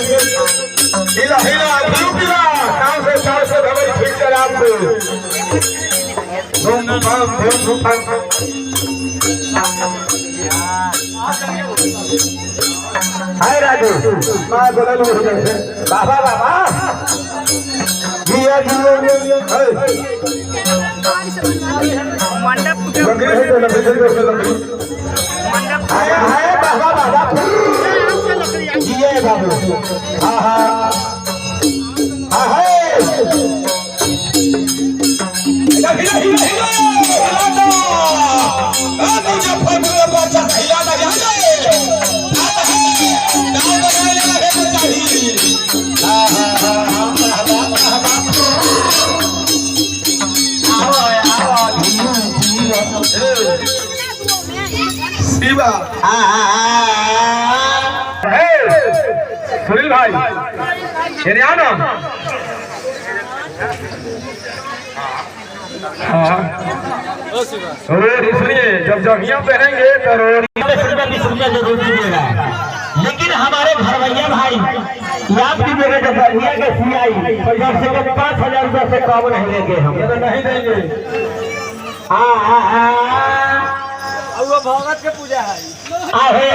हिला हिला हिला काम से दवाई ठीक कर आपको धूम हाय राजू मां बोला लो बाबा बाबा जिया जियो मंडप हाय हाय बाबा बाबा जिया बाबू हां हां हां हाय हिला हिला हिला हिला आ तुझे फटके बचा हिला ना जाने नाव बनाने लगे तो चाहिए हां हां हां बाबा बाबा आओ आओ शिवा हे सुनील भाई शरियाना हाँ सुनिए जब जंगिया पहनेंगे तो 20 रुपया जरूर दीजिएगा। लेकिन हमारे घरवैया भाई याद कीजिएगा जब जंगिया के सियाई तो जब से 5,000 रुपया से कम नहीं लेंगे हम ये तो नहीं देंगे। हाँ हाँ हाँ वो भगत के पूजा है। आहे